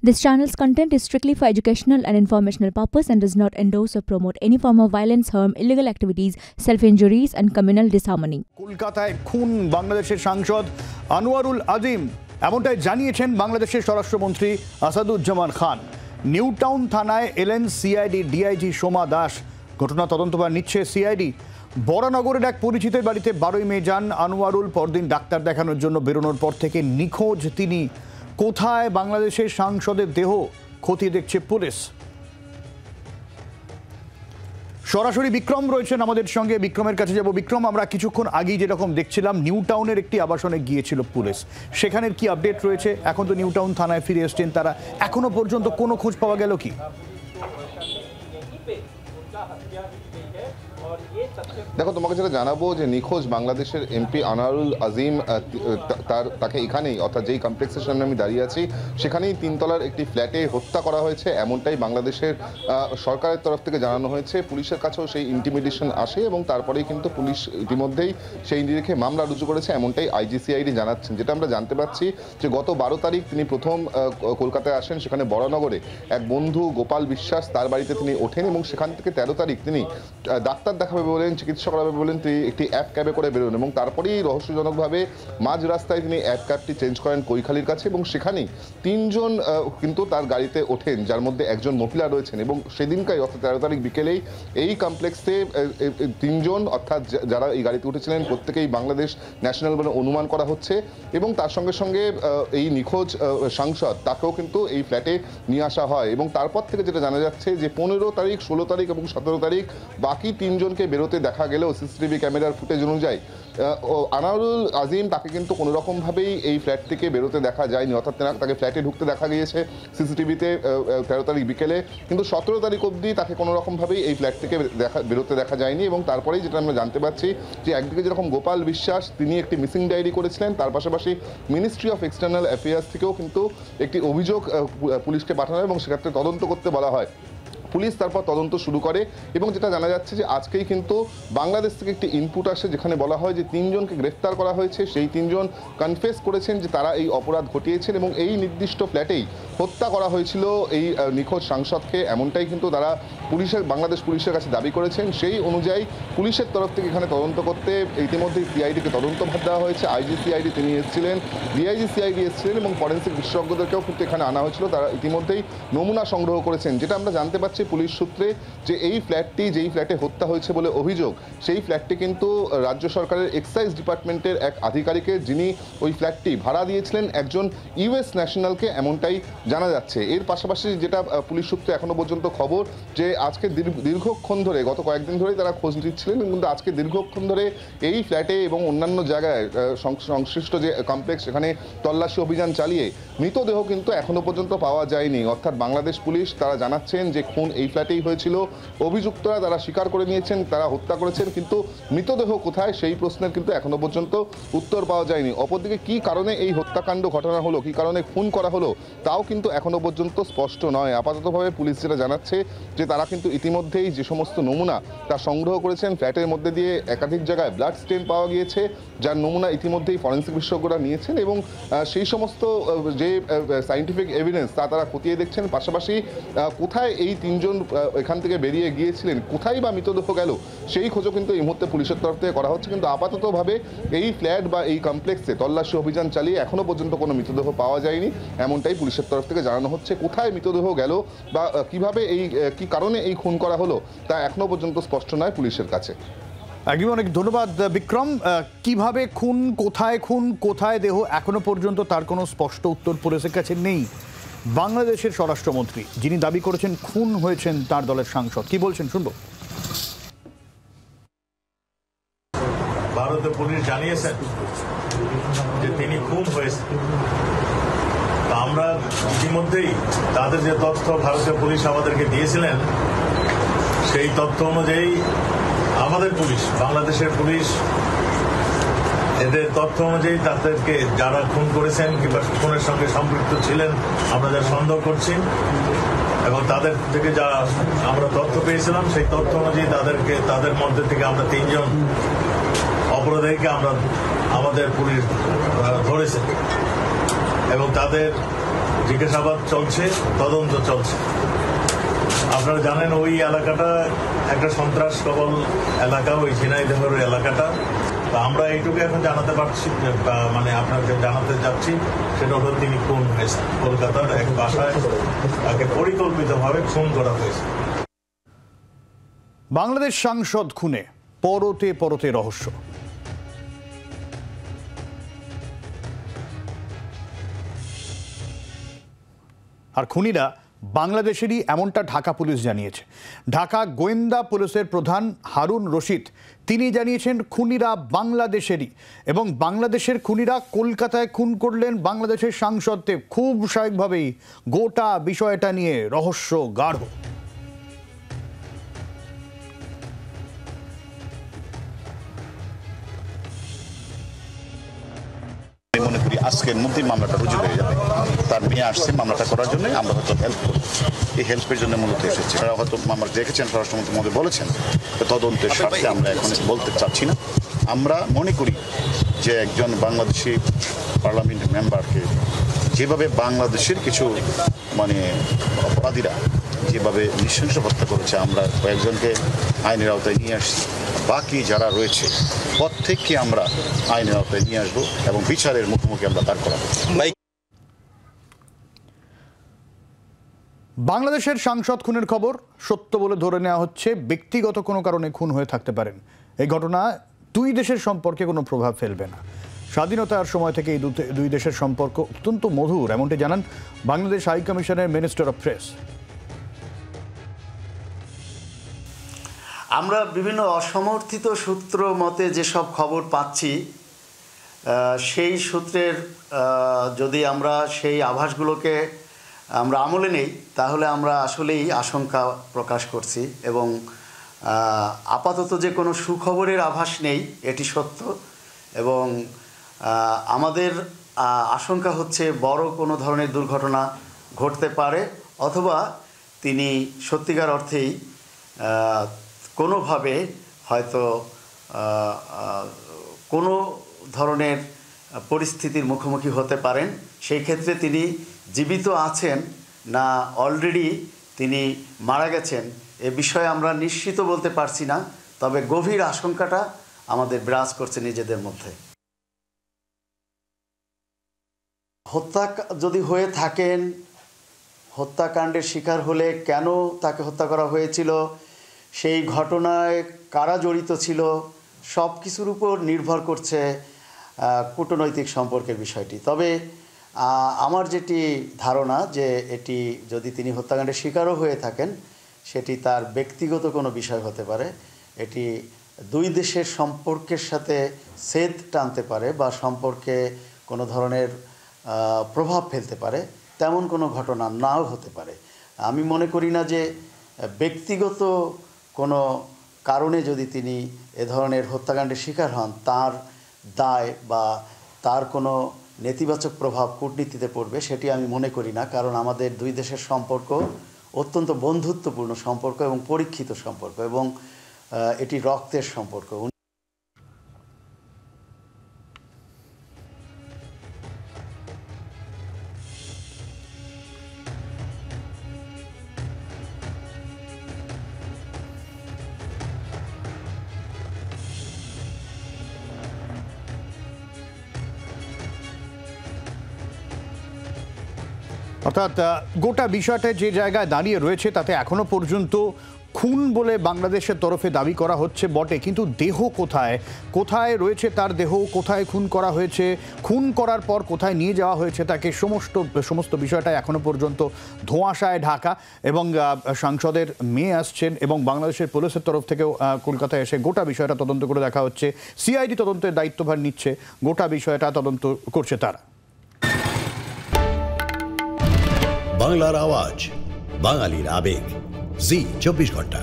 This channel's content is strictly for educational and informational purpose and does not endorse or promote any form of violence, harm, illegal activities, self-injuries and communal disharmony. কলকাতায় খুন বাংলাদেশের সাংসদ আনোয়ারুল আজিম, এমনটাই জানিয়েছেন বাংলাদেশের স্বরাষ্ট্রমন্ত্রী Asaduzzaman Khan. New town থানায় এলেন সিআইডি ডিআইজি সোমা দাস। ঘটনা তদন্তভার নিচ্ছে সিআইডি। বরানগরের এক পরিচিতের বাড়িতে 12 মে যান আনোয়ারুল। পরদিন ডাক্তার দেখানোর জন্য বেরোনোর পর থেকে নিখোঁজ তিনি। কোথায় বাংলাদেশের সাংসদের দেহ খতিয়ে দেখছে পুলিশ। সরাসরি বিক্রম রয়েছেন আমাদের সঙ্গে, বিক্রমের কাছে যাব। বিক্রম, আমরা কিছুক্ষণ আগেই যেরকম দেখছিলাম নিউ টাউনের একটি আবাসনে গিয়েছিল পুলিশ, সেখানের কি আপডেট রয়েছে? এখন তো নিউ টাউন থানায় ফিরে এসছেন তারা, এখনো পর্যন্ত কোনো খোঁজ পাওয়া গেল কি? দেখো, তোমাকে যেটা জানাবো যে নিখোঁজ বাংলাদেশের এমপি আনোয়ারুল আজিম, তাকে এখানেই, অর্থাৎ যেই কমপ্লেক্সের সামনে আমি দাঁড়িয়ে আছি সেখানেই 3 তলার একটি ফ্ল্যাটে হত্যা করা হয়েছে, এমনটাই বাংলাদেশের সরকারের তরফ থেকে জানানো হয়েছে। পুলিশের কাছেও সেই ইন্টিমিডেশন আসে এবং তারপরেই কিন্তু পুলিশ ইতিমধ্যেই সেই নিরিখে মামলা রুজু করেছে, এমনটাই আইজিসিআইডি জানাচ্ছেন। যেটা আমরা জানতে পারছি যে গত 12 তারিখ তিনি প্রথম কলকাতায় আসেন, সেখানে বরানগরে এক বন্ধু গোপাল বিশ্বাস তার বাড়িতে তিনি ওঠেন এবং সেখান থেকে 13 তারিখ তিনি ডাক্তার দেখাবে বলেন, চিকিৎসা করাবে বলেন, তিনি একটি অ্যাপ ক্যাবে করে বেরোন এবং তারপরেই রহস্যজনকভাবে মাঝ রাস্তায় তিনি অ্যাপ ক্যাবটি চেঞ্জ করেন কৈখালির কাছে এবং সেখানেই 3 জন কিন্তু তার গাড়িতে ওঠেন, যার মধ্যে একজন মহিলা রয়েছেন। এবং সেদিনকাই অর্থাৎ 13 তারিখ বিকেলেই এই কমপ্লেক্সে 3 জন, অর্থাৎ যারা এই গাড়িতে উঠেছিলেন প্রত্যেকেই বাংলাদেশ ন্যাশনাল বলে অনুমান করা হচ্ছে এবং তার সঙ্গে সঙ্গে এই নিখোঁজ সাংসদ তাকেও কিন্তু এই ফ্ল্যাটে নিয়ে আসা হয়। এবং তারপর থেকে যেটা জানা যাচ্ছে যে 15 তারিখ, 16 তারিখ এবং 17 তারিখ বাকি 3 জনকে বেরোতে দেখা গেলেও সিসিটিভি ক্যামেরার ফুটেজ অনুযায়ী আনোয়ারুল আজিম তাকে কিন্তু কোনো রকমভাবেই এই ফ্ল্যাট থেকে বেরোতে দেখা যায়নি, অর্থাৎ তাকে ফ্ল্যাটে ঢুকতে দেখা গিয়েছে সিসিটিভিতে 13 তারিখ বিকেলে, কিন্তু 17 তারিখ অবধি তাকে কোনো রকমভাবেই এই ফ্ল্যাট থেকে বেরোতে দেখা যায়নি। এবং তারপরেই যেটা আমরা জানতে পারছি যে একদিকে যেরকম গোপাল বিশ্বাস তিনি একটি মিসিং ডায়েরি করেছিলেন, তার পাশাপাশি মিনিস্ট্রি অফ এক্সটার্নাল অ্যাফেয়ার্স থেকেও কিন্তু একটি অভিযোগ পুলিশকে পাঠানো এবং সেক্ষেত্রে তদন্ত করতে বলা হয়। পুলিশ তারপর তদন্ত শুরু করে এবং যেটা জানা যাচ্ছে যে আজকেই কিন্তু বাংলাদেশ থেকে একটি ইনপুট আসে যেখানে বলা হয় যে 3 জনকে গ্রেফতার করা হয়েছে। সেই 3 জন কনফেস করেছেন যে তারা এই অপরাধ ঘটিয়েছেন এবং এই নির্দিষ্ট ফ্ল্যাটেই হত্যা করা হয়েছিল এই নিখোঁজ সাংসদকে, এমনটাই কিন্তু তারা বাংলাদেশ পুলিশের কাছে দাবি করেছেন। সেই অনুযায়ী পুলিশের তরফ থেকে এখানে তদন্ত করতে ইতিমধ্যেই সিআইডিকে তদন্তভার দেওয়া হয়েছে। আইজিসিআইডি তিনি এসেছিলেন, ডিআইজি সিআইডি এসেছিলেন এবং ফরেন্সিক বিশেষজ্ঞদেরকেও কিন্তু এখানে আনা হয়েছিল। তারা ইতিমধ্যেই নমুনা সংগ্রহ করেছেন। যেটা আমরা জানতে পারছি পুলিশ সূত্রে যে এই ফ্ল্যাটটি, যেই ফ্ল্যাটে হত্যা হয়েছে বলে অভিযোগ, সেই ফ্ল্যাটটি কিন্তু রাজ্য সরকারের এক্সাইজ ডিপার্টমেন্টের এক আধিকারিকের, যিনি ওই ফ্ল্যাটটি ভাড়া দিয়েছিলেন একজন ইউএস ন্যাশনালকে, এমনটাই জানা যাচ্ছে। এর পাশাপাশি যেটা পুলিশ সূত্রে এখনো পর্যন্ত খবর যে আজকে দীর্ঘক্ষণ ধরে, গত কয়েকদিন ধরেই তারা খোঁজ নিচ্ছিলেন, কিন্তু আজকে দীর্ঘক্ষণ ধরে এই ফ্ল্যাটে এবং অন্যান্য জায়গায় সংশ্লিষ্ট যে কমপ্লেক্স সেখানে তল্লাশি অভিযান চালিয়ে মৃতদেহ কিন্তু এখনো পর্যন্ত পাওয়া যায়নি। অর্থাৎ বাংলাদেশ পুলিশ তারা জানাচ্ছেন যে খুন এই ফ্ল্যাটেই হয়েছিল, অভিযুক্তরা তারা স্বীকার করে নিয়েছেন তারা হত্যা করেছেন, কিন্তু মৃতদেহ কোথায় সেই প্রশ্নের কিন্তু এখনো পর্যন্ত উত্তর পাওয়া যায়নি। অপরদিকে কি কারণে এই হত্যাকাণ্ড ঘটনা হলো, কি কারণে খুন করা হলো, তাও কিন্তু এখনো পর্যন্ত স্পষ্ট নয়। আপাততভাবে পুলিশ যেটা জানাচ্ছে যে তারা কিন্তু ইতিমধ্যেই যে সমস্ত নমুনা তা সংগ্রহ করেছেন, ফ্ল্যাটের মধ্যে দিয়ে একাধিক জায়গায় ব্লাড স্টেন পাওয়া গিয়েছে, যার নমুনা ইতিমধ্যেই ফরেন্সিক বিশেষজ্ঞরা নিয়েছেন এবং সেই সমস্ত যে সায়েন্টিফিক এভিডেন্স তা তারা খতিয়ে দেখছেন। পাশাপাশি কোথায় এই 3 জন এখান থেকে বেরিয়ে গিয়েছিলেন, কোথায় বা মৃতদেহ গেল, সেই খোঁজও কিন্তু এই মুহূর্তে পুলিশের তরফ থেকে করা হচ্ছে। কিন্তু আপাততভাবে এই ফ্ল্যাট বা এই কমপ্লেক্সে তল্লাশি অভিযান চালিয়ে এখনো পর্যন্ত কোনো মৃতদেহ পাওয়া যায়নি, এমনটাই পুলিশের তরফ থেকে জানানো হচ্ছে। কোথায় মৃতদেহ গেল বা কিভাবে কি কারণে এই খুন করা হলো তা এখনো পর্যন্ত স্পষ্ট নয় পুলিশের কাছে। একদম, অনেক ধন্যবাদ বিক্রম। কিভাবে খুন, কোথায় দেহ, এখনো পর্যন্ত তার কোনো স্পষ্ট উত্তর পুলিশের কাছে নেই। বাংলাদেশের স্বরাষ্ট্রমন্ত্রী যিনি দাবি করেছেন খুন হয়েছেন তার দলের সাংসদ, কি বলছেন শুনবো। ভারতীয় পুলিশ জানিয়েছেন যে তিনি খুন হয়েছেন। আমরা ইতিমধ্যেই তাদের যে তথ্য ভারতীয় পুলিশ আমাদেরকে দিয়েছিলেন, সেই তথ্য অনুযায়ী আমাদের পুলিশ, বাংলাদেশের পুলিশ, এদের তথ্য অনুযায়ী তাদেরকে যারা খুন করেছেন কিংবা খুনের সঙ্গে সম্পৃক্ত ছিলেন আমরা যা সন্দেহ করছি এবং তাদের থেকে যা আমরা তথ্য পেয়েছিলাম, সেই তথ্য অনুযায়ী তাদের মধ্যে থেকে আমরা 3 জন অপরাধীকে আমাদের পুলিশ ধরেছে এবং তাদের জিজ্ঞাসাবাদ চলছে, তদন্ত চলছে। আপনারা জানেন ওই এলাকাটা একটা সন্ত্রাস কবল এলাকা, ওই ঝিনাইদহের এলাকাটা। আমরা এইটুকু এখন জানাতে পারছি, মানে আপনাকে জানাতে চাচ্ছি, সেটা হলো তিনি খুন হয়েছেন। কলকাতার এক বাসায় তাকে পরিকল্পিতভাবে খুন করা হয়েছে। বাংলাদেশ সাংসদ খুনে পরতে পরতে রহস্য। আর খুনিরা বাংলাদেশেরই এমনটা ঢাকা পুলিশ জানিয়েছে। ঢাকা গোয়েন্দা পুলিশের প্রধান হারুন রশিদ তিনি জানিয়েছেন খুনিরা বাংলাদেশেরই, এবং বাংলাদেশের খুনিরা কলকাতায় খুন করলেন বাংলাদেশের সাংসদকে। খুব স্বাভাবিকভাবেই গোটা বিষয়টা নিয়ে রহস্য গাঢ়। মনে করি আজকের মধ্যেই মামলাটা রুজু হয়ে যাবে। তার মেয়ে আসছে মামলাটা করার জন্য, আমরা হয়তো হেল্প করব। এই হেল্পের জন্য মূলত এসেছে। তারা হয়তো মামলা দেখেছেন, স্বরাষ্ট্রমন্ত্রী মধ্যে বলেছেন তদন্তের স্বার্থে আমরা এখন বলতে চাচ্ছি না। আমরা মনে করি যে একজন বাংলাদেশি পার্লামেন্ট মেম্বারকে যেভাবে বাংলাদেশের কিছু মানে অপরাধীরা যেভাবে নৃশংস হত্যা করেছে, আমরা কয়েকজনকে আইনের আওতায় নিয়ে আসছি। বাকি যারা রয়েছে প্রত্যেককে আমরা আইনের আওতায় নিয়ে আসবো এবং বিচারের মুখোমুখি আমরা দাঁড় করাবো। বাংলাদেশের সাংসদ খুনের খবর সত্য বলে ধরে নেওয়া হচ্ছে। ব্যক্তিগত কোনো কারণে খুন হয়ে থাকতে পারেন। এই ঘটনা দুই দেশের সম্পর্কে কোনো প্রভাব ফেলবে না। স্বাধীনতার সময় থেকে এই দুই দেশের সম্পর্ক অত্যন্ত মধুর, এমনটি জানান বাংলাদেশ হাই কমিশনের মিনিস্টার অফ প্রেস। আমরা বিভিন্ন অসমর্থিত সূত্র মতে যেসব খবর পাচ্ছি, সেই সূত্রের যদি আমরা সেই আভাসগুলোকে আমরা আমলে নেই, তাহলে আমরা আসলেই আশঙ্কা প্রকাশ করছি। এবং আপাতত যে কোনো সুখবরের আভাস নেই, এটি সত্য। এবং আমাদের আশঙ্কা হচ্ছে বড় কোনো ধরনের দুর্ঘটনা ঘটতে পারে, অথবা তিনি সত্যিকার অর্থেই কোনোভাবে হয়তো কোনো ধরনের পরিস্থিতির মুখোমুখি হতে পারেন। সেই ক্ষেত্রে তিনি জীবিত আছেন না অলরেডি তিনি মারা গেছেন, এ বিষয়ে আমরা নিশ্চিত বলতে পারছি না। তবে গভীর আশঙ্কাটা আমাদের বিরাজ করছে নিজেদের মধ্যে। হত্যা যদি হয়ে থাকেন, হত্যাকাণ্ডের শিকার হলে কেন তাকে হত্যা করা হয়েছিল, সেই ঘটনায় কারা জড়িত ছিল, সব কিছুর উপর নির্ভর করছে কূটনৈতিক সম্পর্কের বিষয়টি। তবে আমার যেটি ধারণা যে এটি যদি তিনি হত্যাকাণ্ডের শিকারও হয়ে থাকেন, সেটি তার ব্যক্তিগত কোনো বিষয় হতে পারে। এটি দুই দেশের সম্পর্কের সাথে সেদ টানতে পারে বা সম্পর্কে কোনো ধরনের প্রভাব ফেলতে পারে, তেমন কোনো ঘটনা নাও হতে পারে। আমি মনে করি না যে ব্যক্তিগত কোনো কারণে যদি তিনি এ ধরনের হত্যাকাণ্ডের শিকার হন, তার দায় বা তার কোনো নেতিবাচক প্রভাব কূটনীতিতে পড়বে, সেটি আমি মনে করি না। কারণ আমাদের দুই দেশের সম্পর্ক অত্যন্ত বন্ধুত্বপূর্ণ সম্পর্ক এবং পরীক্ষিত সম্পর্ক, এবং এটি রক্তের সম্পর্ক। অর্থাৎ গোটা বিষয়টা যে জায়গায় দাঁড়িয়ে রয়েছে, তাতে এখনো পর্যন্ত খুন বলে বাংলাদেশের তরফে দাবি করা হচ্ছে বটে, কিন্তু দেহ কোথায় কোথায় রয়েছে, তার দেহ কোথায় খুন করা হয়েছে, খুন করার পর কোথায় নিয়ে যাওয়া হয়েছে, তাকে সমস্ত বিষয়টা এখনো পর্যন্ত ধোঁয়াশায় ঢাকা। এবং সাংসদের মেয়ে আসছেন এবং বাংলাদেশের পুলিশের তরফ থেকেও কলকাতায় এসে গোটা বিষয়টা তদন্ত করে দেখা হচ্ছে। সিআইডি তদন্তের দায়িত্বভার নিচ্ছে, গোটা বিষয়টা তদন্ত করছে তারা। বাংলার আওয়াজ, বাঙালির আবেগ, জি 24 ঘন্টা।